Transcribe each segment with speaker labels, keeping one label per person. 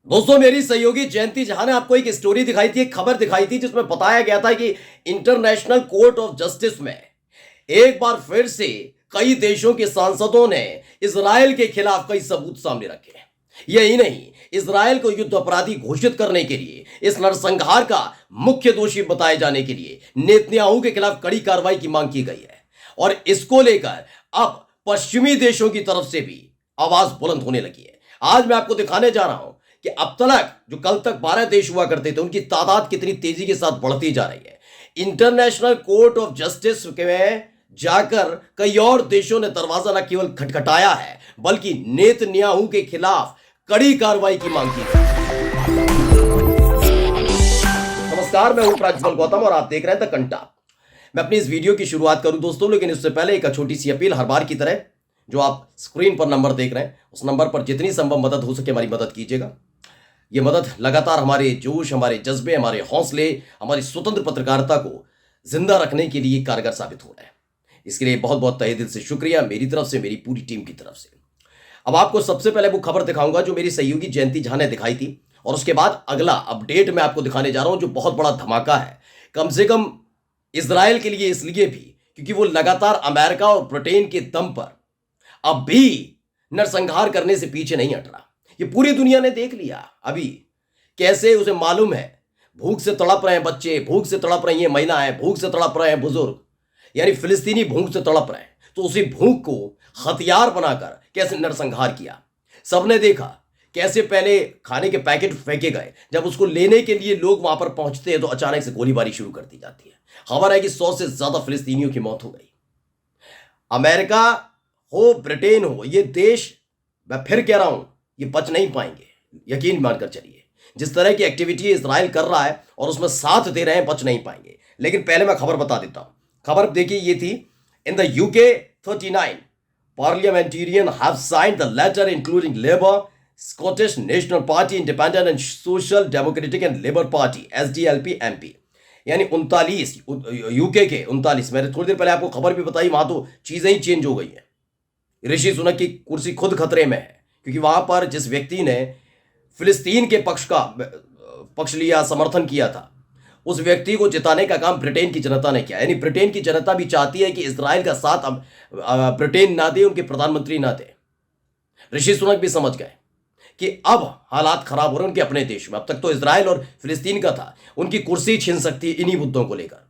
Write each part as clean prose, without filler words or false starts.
Speaker 1: दोस्तों, मेरी सहयोगी जयंती जहां ने आपको एक स्टोरी दिखाई थी, एक खबर दिखाई थी जिसमें बताया गया था कि इंटरनेशनल कोर्ट ऑफ जस्टिस में एक बार फिर से कई देशों के सांसदों ने इजराइल के खिलाफ कई सबूत सामने रखे। यही नहीं, इजराइल को युद्ध अपराधी घोषित करने के लिए, इस नरसंहार का मुख्य दोषी बताए जाने के लिए नेतन्याहू के खिलाफ कड़ी कार्रवाई की मांग की गई है। और इसको लेकर अब पश्चिमी देशों की तरफ से भी आवाज बुलंद होने लगी है। आज मैं आपको दिखाने जा रहा हूं कि अब तक जो कल तक 12 देश हुआ करते थे, उनकी तादाद कितनी तेजी के साथ बढ़ती जा रही है। इंटरनेशनल कोर्ट ऑफ जस्टिस में जाकर कई और देशों ने दरवाजा न केवल खटखटाया है, बल्कि नेतन्याहू के खिलाफ कड़ी कार्रवाई की मांग की है। नमस्कार, मैं हूं प्राज्वल गौतम और आप देख रहे हैं द कंटा। मैं अपनी इस वीडियो की शुरुआत करूं दोस्तों, लेकिन इससे पहले एक छोटी सी अपील। हर बार की तरह जो आप स्क्रीन पर नंबर देख रहे हैं, उस नंबर पर जितनी संभव मदद हो सके हमारी मदद कीजिएगा। ये मदद लगातार हमारे जोश, हमारे जज्बे, हमारे हौसले, हमारी स्वतंत्र पत्रकारिता को जिंदा रखने के लिए कारगर साबित हो रहा है। इसके लिए बहुत बहुत तहे दिल से शुक्रिया, मेरी तरफ से, मेरी पूरी टीम की तरफ से। अब आपको सबसे पहले वो खबर दिखाऊंगा जो मेरी सहयोगी जयंती झा ने दिखाई थी, और उसके बाद अगला अपडेट मैं आपको दिखाने जा रहा हूं जो बहुत बड़ा धमाका है, कम से कम इजराइल के लिए, इसलिए भी क्योंकि वो लगातार अमेरिका और ब्रिटेन के दम पर अब भी नरसंहार करने से पीछे नहीं हट रहा। ये पूरी दुनिया ने देख लिया अभी कैसे उसे मालूम है। भूख से तड़प रहे हैं बच्चे, भूख से तड़प रही हैं महिलाएं, भूख से तड़प रहे हैं बुजुर्ग, यानी फिलिस्तीनी भूख से तड़प रहे हैं। तो उसी भूख को हथियार बनाकर कैसे नरसंहार किया, सबने देखा। कैसे पहले खाने के पैकेट फेंके गए, जब उसको लेने के लिए लोग वहां पर पहुंचते हैं तो अचानक से गोलीबारी शुरू कर दी जाती है। खबर है कि 100 से ज्यादा फिलिस्तीनियों की मौत हो गई। अमेरिका हो, ब्रिटेन हो, ये देश, मैं फिर कह रहा हूं, ये बच नहीं पाएंगे। यकीन मानकर चलिए, जिस तरह की एक्टिविटी इजराइल कर रहा है और उसमें साथ दे रहे हैं, बच नहीं पाएंगे। लेकिन पहले मैं खबर बता देता हूं। खबर देखिए, ये थी, in the UK 39 parliamentarian have signed the letter including labour, Scottish national party, independent and social democratic and labour party SDLP MP, यानी 39 यूके के 39। मैंने थोड़ी देर पहले आपको खबर भी बताई, वहां तो चीजें ही चेंज हो गई हैं। ऋषि सुनक की कुर्सी खुद खतरे में है, क्योंकि वहां पर जिस व्यक्ति ने फिलिस्तीन के पक्ष लिया, समर्थन किया था, उस व्यक्ति को जिताने का काम ब्रिटेन की जनता ने किया। यानी ब्रिटेन की जनता भी चाहती है कि इजराइल का साथ अब ब्रिटेन ना दे, उनके प्रधानमंत्री ना दे। ऋषि सुनक भी समझ गए कि अब हालात खराब हो रहे हैं उनके अपने देश में। अब तक तो इजराइल और फिलिस्तीन का था, उनकी कुर्सी छीन सकती है इन्हीं मुद्दों को लेकर।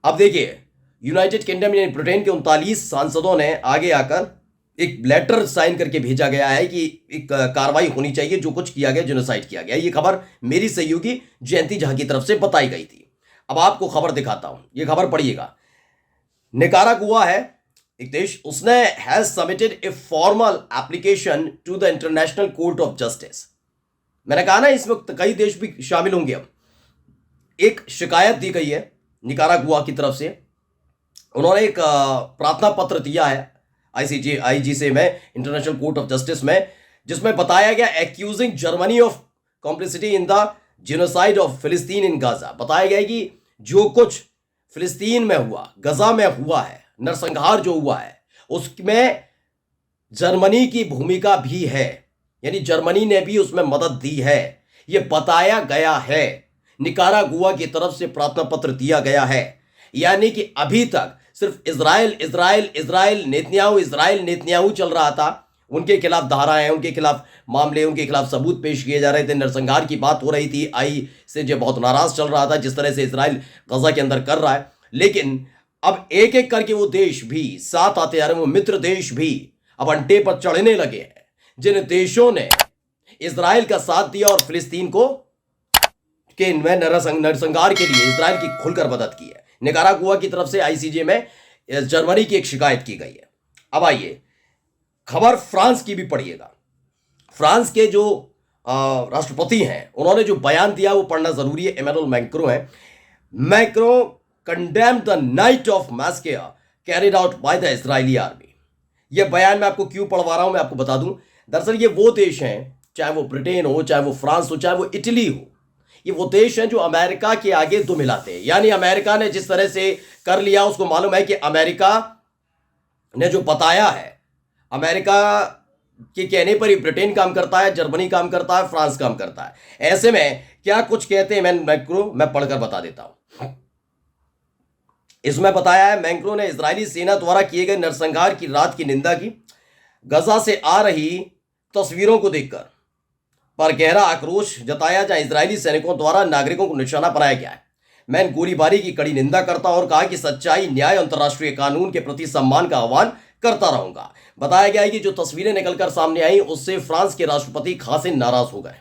Speaker 1: अब देखिए, यूनाइटेड किंगडम यानी ब्रिटेन के 39 सांसदों ने आगे आकर एक लेटर साइन करके भेजा गया है कि एक कार्रवाई होनी चाहिए, जो कुछ किया गया, जेनोसाइड किया गया। ये खबर मेरी सहयोगी जयंती झा की तरफ से बताई गई थी। अब आपको खबर दिखाता हूं, ये खबर पढ़िएगा। निकारागुआ है एक देश, उसने has submitted a formal application to the International Court of Justice. मैंने कहा ना, इसमें कई देश भी शामिल होंगे। अब एक शिकायत दी गई है निकारागुआ की तरफ से। उन्होंने एक प्रार्थना पत्र दिया है आईजी से में, इंटरनेशनल कोर्ट ऑफ जस्टिस में, जिसमें बताया गया accusing Germany of complicity in the genocide of फिलिस्तीन इन गाजा। बताया गया कि जो कुछ फिलिस्तीन में हुआ, गजा में हुआ है, नरसंहार जो हुआ है, उसमें जर्मनी की भूमिका भी है, यानी जर्मनी ने भी उसमें मदद दी है, यह बताया गया है। निकारागुआ की तरफ से प्रार्थना पत्र दिया गया है। यानी कि अभी तक सिर्फ इजराइल इजराइल इजराइल नेतन्याहू चल रहा था। उनके खिलाफ धाराएं, उनके खिलाफ मामले, उनके खिलाफ सबूत पेश किए जा रहे थे, नरसंहार की बात हो रही थी। आई से जो बहुत नाराज चल रहा था जिस तरह से इजराइल गजा के अंदर कर रहा है। लेकिन अब एक एक करके वो देश भी साथ आते जा रहे हैं, वो मित्र देश भी अब अंटे पर चढ़ने लगे हैं, जिन देशों ने इजराइल का साथ दिया और फिलिस्तीन को के नरसंहार के लिए इजराइल की खुलकर मदद की है। निकारागुआ की तरफ से आईसीजे में जर्मनी की एक शिकायत की गई है। अब आइए, खबर फ्रांस की भी पढ़िएगा। फ्रांस के जो राष्ट्रपति हैं, उन्होंने जो बयान दिया वो पढ़ना जरूरी है। इमैनुअल मैक्रों है। Macron condemned the night of massacre carried out by the Israeli army. यह बयान मैं आपको क्यों पढ़वा रहा हूं, मैं आपको बता दूं। दरअसल ये वो देश हैं, चाहे वो ब्रिटेन हो, चाहे वो फ्रांस हो, चाहे वो इटली हो, ये वो देश हैं जो अमेरिका के आगे दुम हिलाते हैं। यानी अमेरिका ने जिस तरह से कर लिया, उसको मालूम है कि अमेरिका ने जो बताया है, अमेरिका के कहने पर ही ब्रिटेन काम करता है, जर्मनी काम करता है, फ्रांस काम करता है। ऐसे में क्या कुछ कहते हैं मैक्रो, मैं पढ़कर बता देता हूं। इसमें बताया है मैक्रो ने इजरायली सेना द्वारा किए गए नरसंहार की रात की निंदा की, गजा से आ रही तस्वीरों को देखकर पर गहरा आक्रोश जताया जहां इजरायली सैनिकों द्वारा नागरिकों को निशाना बनाया गया है। मैं गोलीबारी की कड़ी निंदा करता और कहा कि सच्चाई, न्याय, अंतर्राष्ट्रीय कानून के प्रति सम्मान का आह्वान करता रहूंगा। बताया गया है कि जो तस्वीरें निकलकर सामने आई उससे फ्रांस के राष्ट्रपति खासे नाराज हो गए,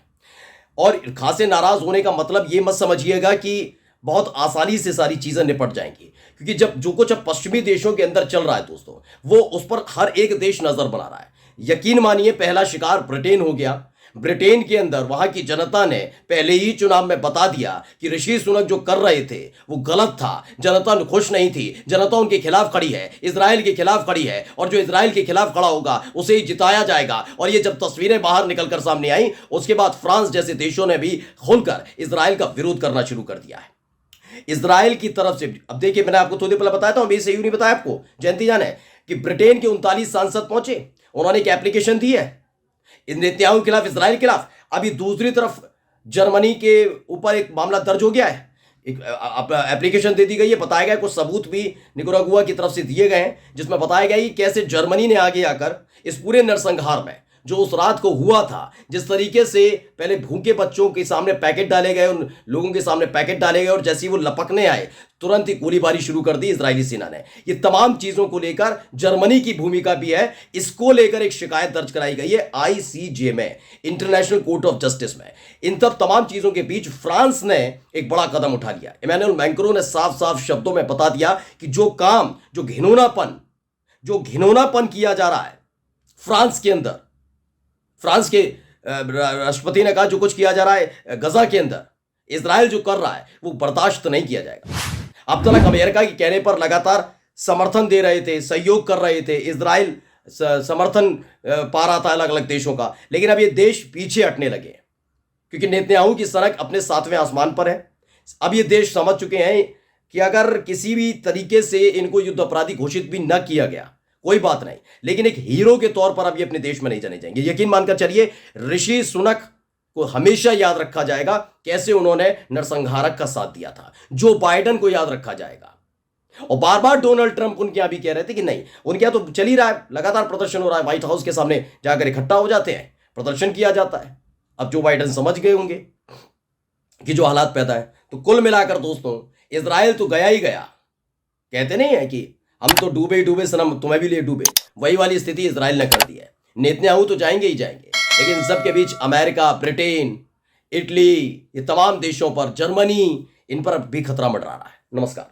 Speaker 1: और खासे नाराज होने का मतलब ये मत समझिएगा कि बहुत आसानी से सारी चीजें निपट जाएंगी, क्योंकि जब जो कुछ अब पश्चिमी देशों के अंदर चल रहा है दोस्तों, वो उस पर हर एक देश नजर बना रहा है। यकीन मानिए पहला शिकार ब्रिटेन हो गया। ब्रिटेन के अंदर वहां की जनता ने पहले ही चुनाव में बता दिया कि ऋषि सुनक जो कर रहे थे वो गलत था। जनता खुश नहीं थी, जनता उनके खिलाफ खड़ी है, इजराइल के खिलाफ खड़ी है, और जो इजराइल के खिलाफ खड़ा होगा उसे ही जिताया जाएगा। और ये जब तस्वीरें बाहर निकलकर सामने आई, उसके बाद फ्रांस जैसे देशों ने भी खुलकर इजराइल का विरोध करना शुरू कर दिया है। इजराइल की तरफ से अब देखिए, मैंने आपको थोड़ी पहले बताया था, अभी से यूं नहीं बताया आपको, जयंती जान है कि ब्रिटेन के 39 सांसद पहुंचे, उन्होंने एक एप्लीकेशन दी है नेतन्याहू के खिलाफ, इजराइल के खिलाफ। अभी दूसरी तरफ जर्मनी के ऊपर एक मामला दर्ज हो गया है, एक एप्लीकेशन दे दी गई है। बताया गया कुछ सबूत भी निकारागुआ की तरफ से दिए गए हैं, जिसमें बताया गया कि कैसे जर्मनी ने आगे आकर इस पूरे नरसंहार में जो उस रात को हुआ था, जिस तरीके से पहले भूखे बच्चों के सामने पैकेट डाले गए, उन लोगों के सामने पैकेट डाले गए, और जैसे ही वो लपकने आए तुरंत ही गोलीबारी शुरू कर दी इजरायली सेना ने। ये तमाम चीजों को लेकर जर्मनी की भूमिका भी है। इसको लेकर एक शिकायत दर्ज कराई गई है आईसीजे में, इंटरनेशनल कोर्ट ऑफ जस्टिस में। इन तमाम चीजों के बीच फ्रांस ने एक बड़ा कदम उठा लिया। इमैनुअल मैक्रो ने साफ साफ शब्दों में बता दिया कि जो काम, जो घिनौनापन किया जा रहा है फ्रांस के अंदर, फ्रांस के राष्ट्रपति ने कहा जो कुछ किया जा रहा है गजा के अंदर, इजराइल जो कर रहा है वो बर्दाश्त नहीं किया जाएगा। अब तक अमेरिका के कहने पर लगातार समर्थन दे रहे थे, सहयोग कर रहे थे, इजराइल समर्थन पा रहा था अलग अलग देशों का, लेकिन अब ये देश पीछे हटने लगे क्योंकि नेतन्याहू की सनक अपने 7वें आसमान पर है। अब ये देश समझ चुके हैं कि अगर किसी भी तरीके से इनको युद्ध अपराधी घोषित भी न किया गया कोई बात नहीं, लेकिन एक हीरो के तौर पर अब ये अपने देश में नहीं जाने जाएंगे। यकीन मानकर चलिए, ऋषि सुनक को हमेशा याद रखा जाएगा कैसे उन्होंने नरसंहारक का साथ दिया था। जो बाइडेन को याद रखा जाएगा, और बार बार डोनाल्ड ट्रंप उनके यहां भी कह रहे थे कि नहीं, उनके यहां तो चल ही रहा है, लगातार प्रदर्शन हो रहा है, व्हाइट हाउस के सामने जाकर इकट्ठा हो जाते हैं, प्रदर्शन किया जाता है। अब जो बाइडेन समझ गए होंगे कि जो हालात पैदा है, तो कुल मिलाकर दोस्तों इजराइल तो गया ही गया। कहते नहीं है कि हम तो डूबे ही डूबे सनम, तुम्हें भी ले डूबे, वही वाली स्थिति इजराइल ने कर दी है। नेतन्याहू तो जाएंगे ही जाएंगे, लेकिन सबके बीच अमेरिका, ब्रिटेन, इटली, ये तमाम देशों पर, जर्मनी, इन पर भी खतरा मंडरा रहा है। नमस्कार।